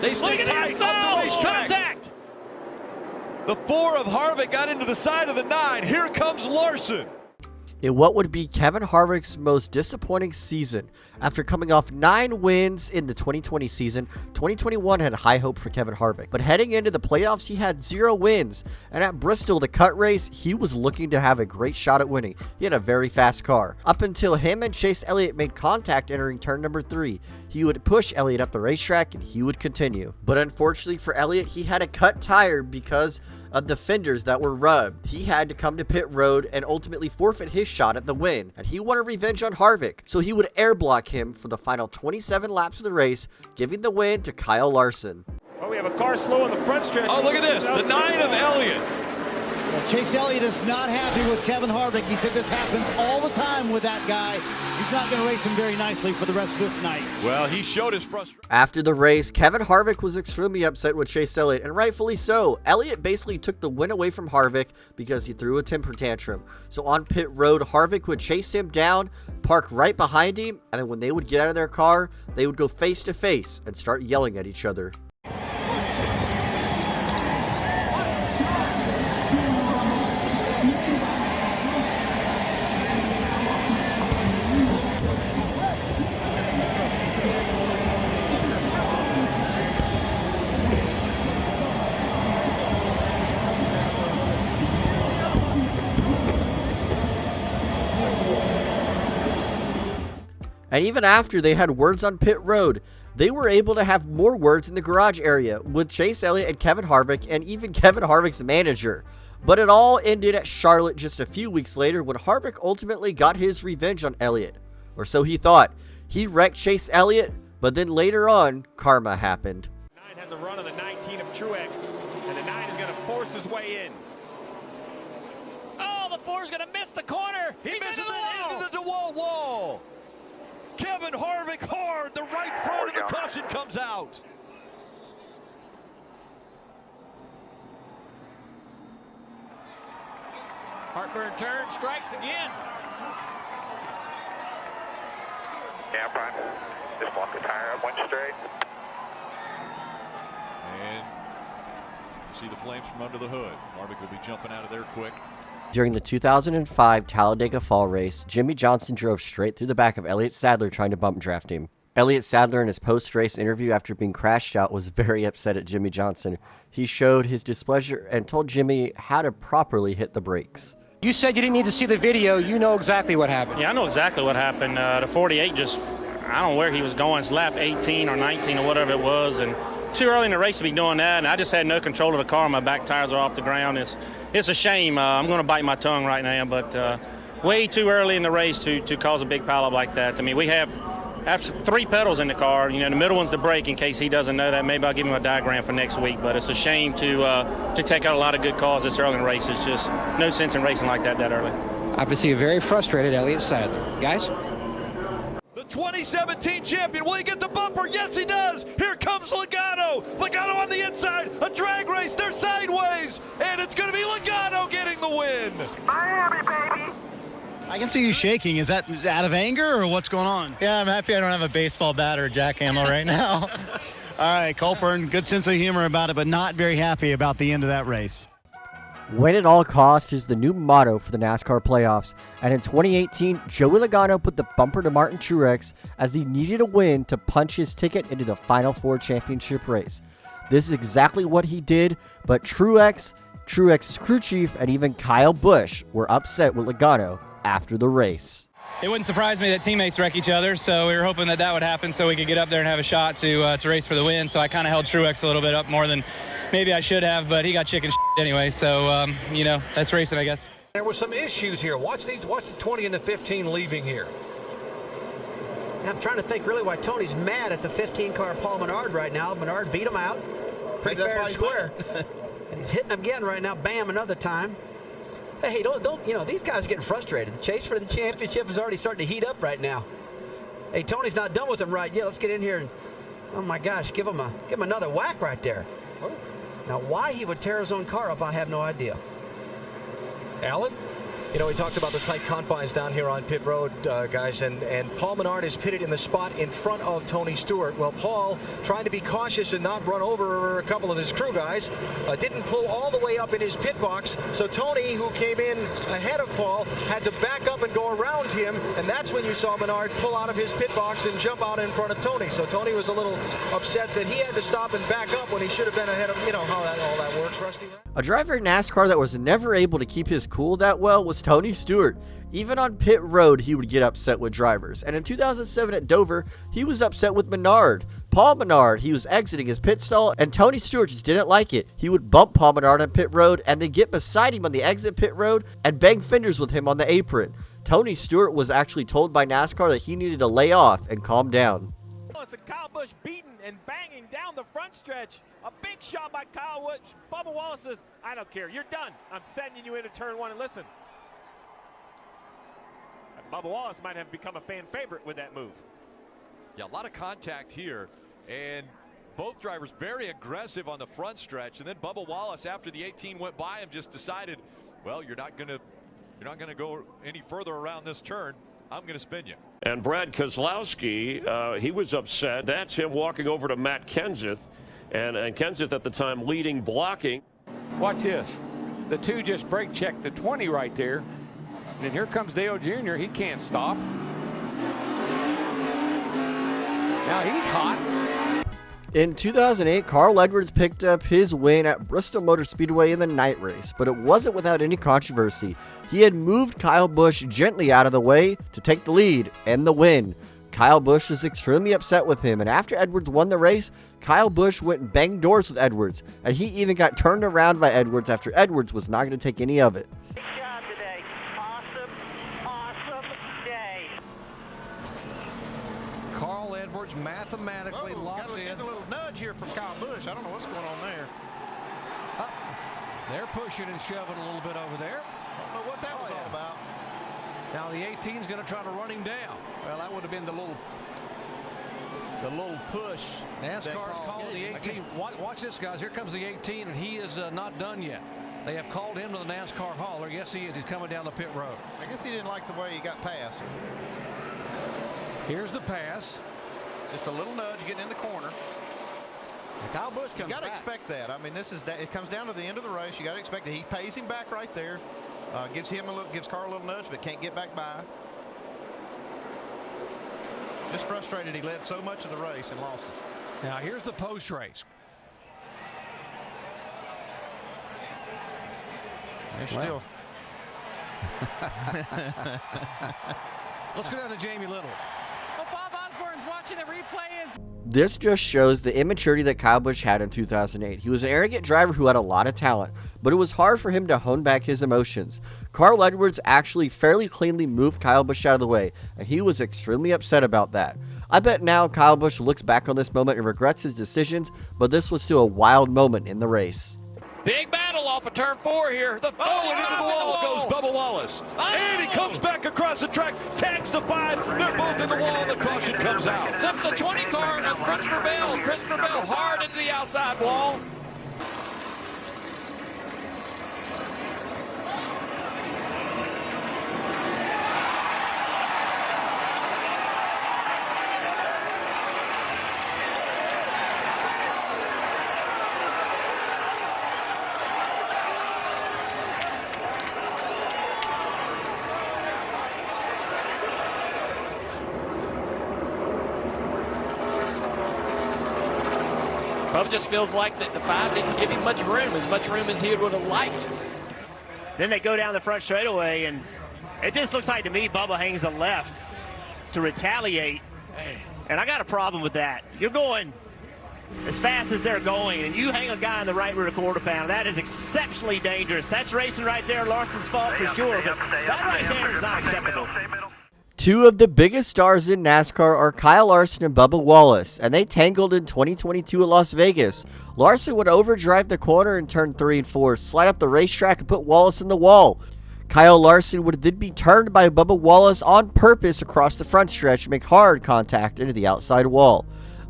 They stay tight up the racetrack. Contact. The 4 of Harvick got into the side of the 9. Here comes Larson. In what would be Kevin Harvick's most disappointing season. After coming off 9 wins in the 2020 season, 2021 had high hope for Kevin Harvick. But heading into the playoffs, he had 0 wins. And at Bristol, the cut race, he was looking to have a great shot at winning. He had a very fast car. Up until him and Chase Elliott made contact entering turn number 3. He would push Elliott up the racetrack and he would continue. But unfortunately for Elliott, he had a cut tire because of the fenders that were rubbed. He had to come to pit road and ultimately forfeit his shot at the win, and he wanted revenge on Harvick, so he would air block him for the final 27 laps of the race, giving the win to Kyle Larson. Oh, we have a car slow in the front stretch. Oh, look at this, the 9 of Elliott. Well, Chase Elliott is not happy with Kevin Harvick. He said this happens all the time with that guy. He's not going to race him very nicely for the rest of this night. Well, he showed his frustration. After the race, Kevin Harvick was extremely upset with Chase Elliott, and rightfully so. Elliott basically took the win away from Harvick because he threw a temper tantrum. So on pit road, Harvick would chase him down, park right behind him, and then when they would get out of their car, they would go face to face and start yelling at each other. And even after they had words on pit road, they were able to have more words in the garage area with Chase Elliott and Kevin Harvick and even Kevin Harvick's manager. But it all ended at Charlotte just a few weeks later when Harvick ultimately got his revenge on Elliott. Or so he thought. He wrecked Chase Elliott, but then later on, karma happened. 9 has a run of the 19 of Truex, and the 9 is going to force his way in. Oh, the 4 is going to miss the corner. He misses it into the DeWalt wall. Kevin Harvick hard, the right front of the caution comes out. Heartburn turn, strikes again. Yeah, Brian. Just walk the tire up one straight. And you see the flames from under the hood. Harvick will be jumping out of there quick. During the 2005 Talladega Fall race, Jimmy Johnson drove straight through the back of Elliott Sadler trying to bump draft him. Elliott Sadler in his post-race interview after being crashed out was very upset at Jimmy Johnson. He showed his displeasure and told Jimmy how to properly hit the brakes. You said you didn't need to see the video. You know exactly what happened. Yeah, I know exactly what happened. The 48 just, I don't know where he was going. It's lap 18 or 19 or whatever it was, and too early in the race to be doing that, and I just had no control of the car. My back tires are off the ground. It's a shame. I'm going to bite my tongue right now, but way too early in the race to cause a big pileup like that. I mean, we have 3 pedals in the car. You know, the middle one's the brake in case he doesn't know that. Maybe I'll give him a diagram for next week, but it's a shame to take out a lot of good cars this early in the race. It's just no sense in racing like that early. Obviously a very frustrated Elliott Sadler. Guys? The 2017 champion, will he get the bumper? Yes, he does. Here comes Logano. Logano on the inside, a drag race, they're sideways, and it's going to be Logano getting the win. Miami, baby. I can see you shaking. Is that out of anger or what's going on? Yeah, I'm happy I don't have a baseball bat or a jackhammer right now. All right, Colburn, good sense of humor about it, but not very happy about the end of that race. Win at all costs is the new motto for the NASCAR playoffs, and in 2018, Joey Logano put the bumper to Martin Truex as he needed a win to punch his ticket into the Final Four championship race. This is exactly what he did, but Truex's crew chief, and even Kyle Busch were upset with Logano after the race. It wouldn't surprise me that teammates wreck each other, so we were hoping that would happen so we could get up there and have a shot to race for the win. So I kind of held Truex a little bit up more than maybe I should have, but he got chicken anyway. So, you know, that's racing, I guess. There were some issues here. Watch the 20 and the 15 leaving here. I'm trying to think really why Tony's mad at the 15 car Paul Menard right now. Menard beat him out. Pretty fair and square. And he's hitting him again right now. Bam, another time. Hey, don't, you know, these guys are getting frustrated. The chase for the championship is already starting to heat up right now. Hey, Tony's not done with him right yet. Let's get in here and, oh my gosh, give him another whack right there. Now, why he would tear his own car up, I have no idea. Alan? You know, we talked about the tight confines down here on pit road, guys, and Paul Menard is pitted in the spot in front of Tony Stewart. Well, Paul, trying to be cautious and not run over a couple of his crew guys, didn't pull all the way up in his pit box, so Tony, who came in ahead of Paul, had to back up and go around him, and that's when you saw Menard pull out of his pit box and jump out in front of Tony. So Tony was a little upset that he had to stop and back up when he should have been ahead of, you know, how all that works, Rusty. A driver in NASCAR that was never able to keep his cool that well was Tony Stewart. Even on pit road, he would get upset with drivers. And in 2007 at Dover, he was upset with Menard. Paul Menard, he was exiting his pit stall, and Tony Stewart just didn't like it. He would bump Paul Menard on pit road, and then get beside him on the exit pit road and bang fenders with him on the apron. Tony Stewart was actually told by NASCAR that he needed to lay off and calm down. Kyle Busch beating and banging down the front stretch. A big shot by Kyle Busch. Bubba Wallace says, I don't care. You're done. I'm sending you into turn one. And listen, Bubba Wallace might have become a fan favorite with that move. Yeah, a lot of contact here, and both drivers very aggressive on the front stretch. And then Bubba Wallace, after the 18 went by him, just decided, well, you're not going to go any further around this turn. I'm going to spin you. And Brad Keselowski, he was upset. That's him walking over to Matt Kenseth. And Kenseth at the time leading, blocking. Watch this. The two just brake checked the 20 right there. And here comes Dale Jr. He can't stop. Now he's hot. In 2008, Carl Edwards picked up his win at Bristol Motor Speedway in the night race, but it wasn't without any controversy. He had moved Kyle Busch gently out of the way to take the lead and the win. Kyle Busch was extremely upset with him, and after Edwards won the race, Kyle Busch went and banged doors with Edwards, and he even got turned around by Edwards after Edwards was not going to take any of it. Good job today. Awesome day. Carl Edwards mathematically locked in. A little nudge here from Kyle Busch. I don't know what's going on there. They're pushing and shoving a little bit over there. I don't know what that was all about. Now the 18's going to try to run him down. Well, that would have been the little push. NASCAR's calling the 18. Watch this, guys. Here comes the 18, and he is not done yet. They have called him to the NASCAR hauler. Yes, he is. He's coming down the pit road. I guess he didn't like the way he got past. Here's the pass. Just a little nudge getting in the corner. Kyle Busch comes back. You got to expect that. I mean, it comes down to the end of the race. You got to expect that he pays him back right there. Gives Carl a little nudge, but can't get back by. Just frustrated he led so much of the race and lost it. Now here's the post race. They're still. Let's go down to Jamie Little. Well, Bob Osborne's watching the replay as This just shows the immaturity that Kyle Busch had in 2008. He was an arrogant driver who had a lot of talent, but it was hard for him to hone back his emotions. Carl Edwards actually fairly cleanly moved Kyle Busch out of the way, and he was extremely upset about that. I bet now Kyle Busch looks back on this moment and regrets his decisions, but this was still a wild moment in the race. Big battle off of turn 4 here. And into the wall goes Bubba Wallace. And he comes back across the track, tags the 5. They're both in the wall, and the caution comes out. That's the 20 car of Christopher Bell. Christopher Bell hard into the outside wall. Bubba just feels like that the 5 didn't give him much room as he would have liked. Then they go down the front straightaway, and it just looks like to me Bubba hangs a left to retaliate. And I got a problem with that. You're going as fast as they're going, and you hang a guy in the right rear quarter pound. That is exceptionally dangerous. That's racing right there. Larson's fault for sure, but that right there is not acceptable. Two of the biggest stars in NASCAR are Kyle Larson and Bubba Wallace, and they tangled in 2022 at Las Vegas. Larson would overdrive the corner in turn 3 and 4, slide up the racetrack and put Wallace in the wall. Kyle Larson would then be turned by Bubba Wallace on purpose across the front stretch to make hard contact into the outside wall.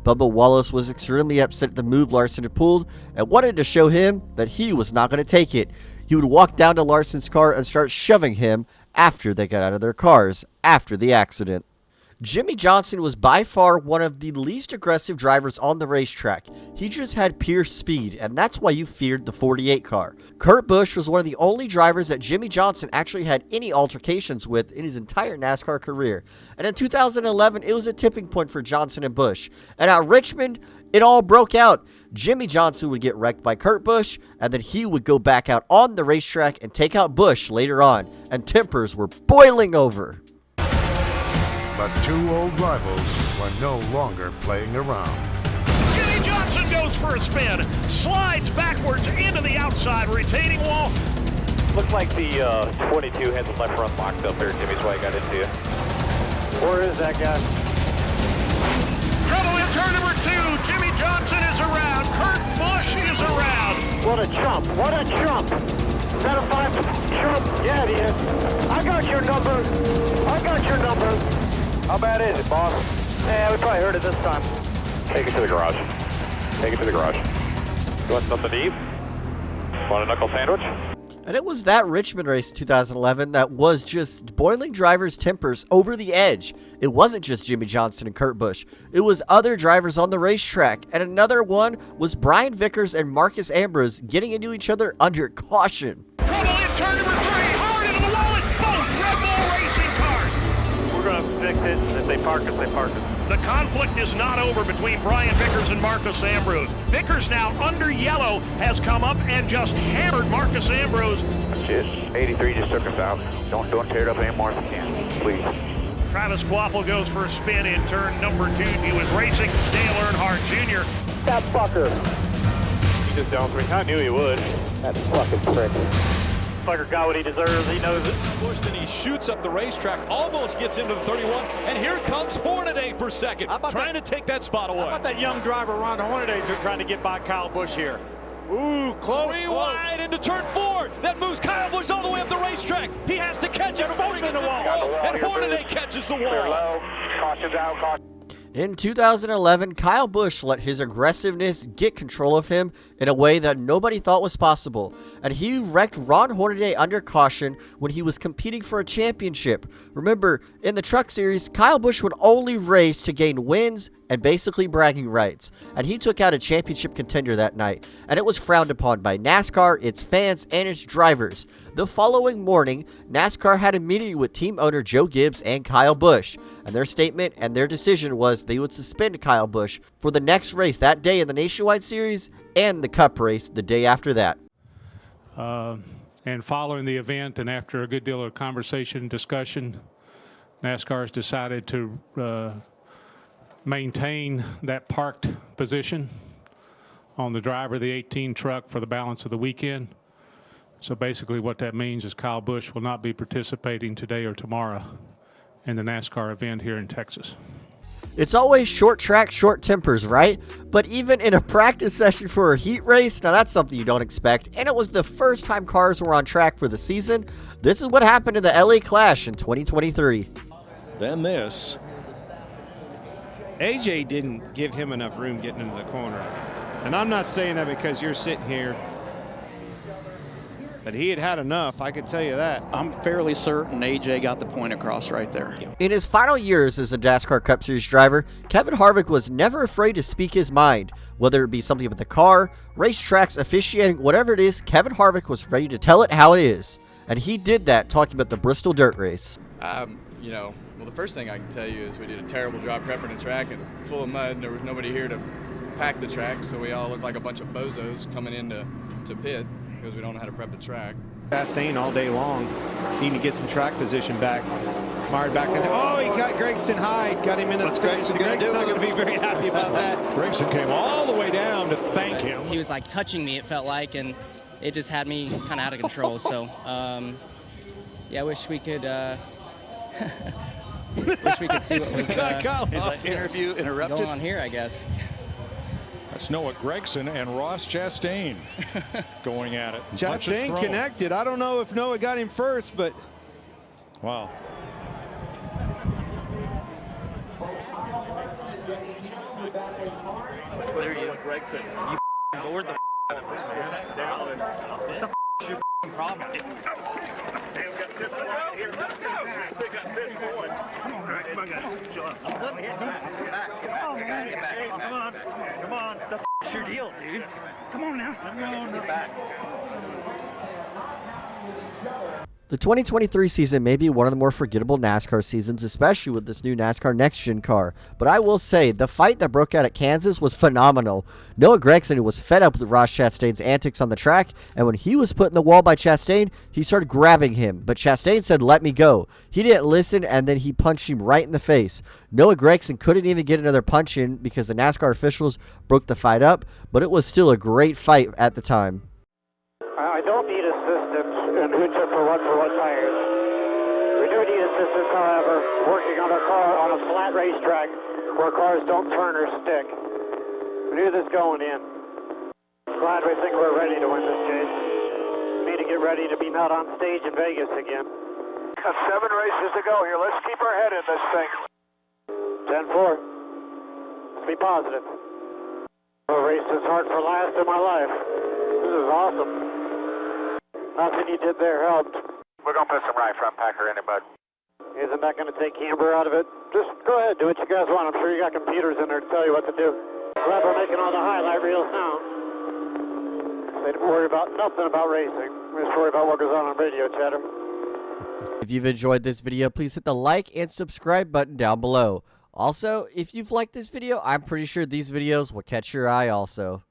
Bubba Wallace was extremely upset at the move Larson had pulled and wanted to show him that he was not going to take it. He would walk down to Larson's car and start shoving him after they got out of their cars after the accident. Jimmie Johnson was by far one of the least aggressive drivers on the racetrack. He just had pure speed, and that's why you feared the 48 car. Kurt Busch was one of the only drivers that Jimmie Johnson actually had any altercations with in his entire NASCAR career. And in 2011, it was a tipping point for Johnson and Busch. And at Richmond, it all broke out. Jimmie Johnson would get wrecked by Kurt Busch, and then he would go back out on the racetrack and take out Busch later on, and tempers were boiling over. But two old rivals were no longer playing around. Jimmie Johnson goes for a spin, slides backwards into the outside retaining wall. Looks like the 22 had the left front locked up there. Jimmy's why I got into you. Where is that guy? Trouble in turn number 2. Jimmie Johnson is around. Kurt Busch is around. What a chump. What a chump. Is that a 5 chump? Yeah, it is. I got your number. I got your number. How bad is it, boss? Yeah, we probably heard it this time. Take it to the garage. Take it to the garage. You want something to eat? Want a knuckle sandwich? And it was that Richmond race in 2011 that was just boiling drivers' tempers over the edge. It wasn't just Jimmie Johnson and Kurt Busch. It was other drivers on the racetrack. And another one was Brian Vickers and Marcus Ambrose getting into each other under caution. Trouble in turn number 3. Hard into the wall. It's both Red Bull racing cars. We're going to fix it. If they park us, they park us. The conflict is not over between Brian Vickers and Marcus Ambrose. Vickers now under yellow has come up and just hammered Marcus Ambrose. Just 83 just took us out. Don't tear it up anymore if you can, please. Travis Quappel goes for a spin in turn number 2. He was racing Dale Earnhardt Jr. That fucker. He just down 3. I knew he would. That fucking prick. Fucker got what he deserves. He knows it. Pushed and he shoots up the racetrack, almost gets into the 31, and here comes Hornaday for second, trying to take that spot away. How about that young driver, Ron Hornaday, trying to get by Kyle Busch here? Ooh, close. 3 wide into turn 4. That moves Kyle Busch all the way up the racetrack. He has to catch it before he gets in the wall, and Hornaday catches the wall. Caution's out, caution. In 2011, Kyle Busch let his aggressiveness get control of him in a way that nobody thought was possible, and he wrecked Ron Hornaday under caution when he was competing for a championship. Remember, in the Truck Series, Kyle Busch would only race to gain wins and basically bragging rights, and he took out a championship contender that night, and it was frowned upon by NASCAR, its fans, and its drivers. The following morning, NASCAR had a meeting with team owner Joe Gibbs and Kyle Busch, and their statement and their decision was they would suspend Kyle Busch for the next race that day in the Nationwide Series and the Cup race the day after that. And following the event and after a good deal of conversation and discussion, NASCAR has decided to maintain that parked position on the driver of the 18 truck for the balance of the weekend. So basically what that means is Kyle Busch will not be participating today or tomorrow in the NASCAR event here in Texas. It's always short track, short tempers, right? But even in a practice session for a heat race, now that's something you don't expect, and it was the first time cars were on track for the season. This is what happened in the LA Clash in 2023. Then this. AJ didn't give him enough room getting into the corner. And I'm not saying that because you're sitting here, but he had enough, I could tell you that. I'm fairly certain AJ got the point across right there. In his final years as a NASCAR Cup Series driver, Kevin Harvick was never afraid to speak his mind. Whether it be something with the car, racetracks, officiating, whatever it is, Kevin Harvick was ready to tell it how it is. And he did that talking about the Bristol Dirt Race. Well, the first thing I can tell you is we did a terrible job prepping the track and full of mud, and there was nobody here to pack the track, so we all looked like a bunch of bozos coming into pit because we don't know how to prep the track. Chastain all day long, needing to get some track position back. Mired back in there. Oh, he got Gregson high, got him into the space. Greg's not going to be very happy about that. Gregson came all the way down to thank him. He was like touching me, it felt like, and it just had me kind of out of control. So, yeah, I wish we could. Wish we could see what was interview interrupted. going on here, I guess. That's Noah Gregson and Ross Chastain going at it. Chastain connected. I don't know if Noah got him first, but wow. clear you. Gregson. You bored the out of this man. Down and what the is your problem? They got this one right here. They got this one. All right, come on, guys. Chill out. Get back. Come on. Come on. The is your deal, dude? Come on now. Get back. The 2023 season may be one of the more forgettable NASCAR seasons, especially with this new NASCAR Next Gen car. But I will say, the fight that broke out at Kansas was phenomenal. Noah Gragson, who was fed up with Ross Chastain's antics on the track, and when he was put in the wall by Chastain, he started grabbing him. But Chastain said, "Let me go." He didn't listen, and then he punched him right in the face. Noah Gragson couldn't even get another punch in because the NASCAR officials broke the fight up, but it was still a great fight at the time. I don't need assistance in who took for what tires. We do need assistance, however, working on a car on a flat racetrack where cars don't turn or stick. We knew this going in. Glad we think we're ready to win this chase. We need to get ready to be out on stage in Vegas again. Got 7 races to go here. Let's keep our head in this thing. 10-4. Let's be positive. I raced this hard for last in my life. This is awesome. Nothing you did there helped. We're going to put some right front packer in it, bud. Isn't that going to take camber out of it? Just go ahead, do what you guys want. I'm sure you got computers in there to tell you what to do. Glad we're making all the highlight reels now. They don't worry about nothing about racing. We just worry about what goes on radio chatter. If you've enjoyed this video, please hit the like and subscribe button down below. Also, if you've liked this video, I'm pretty sure these videos will catch your eye also.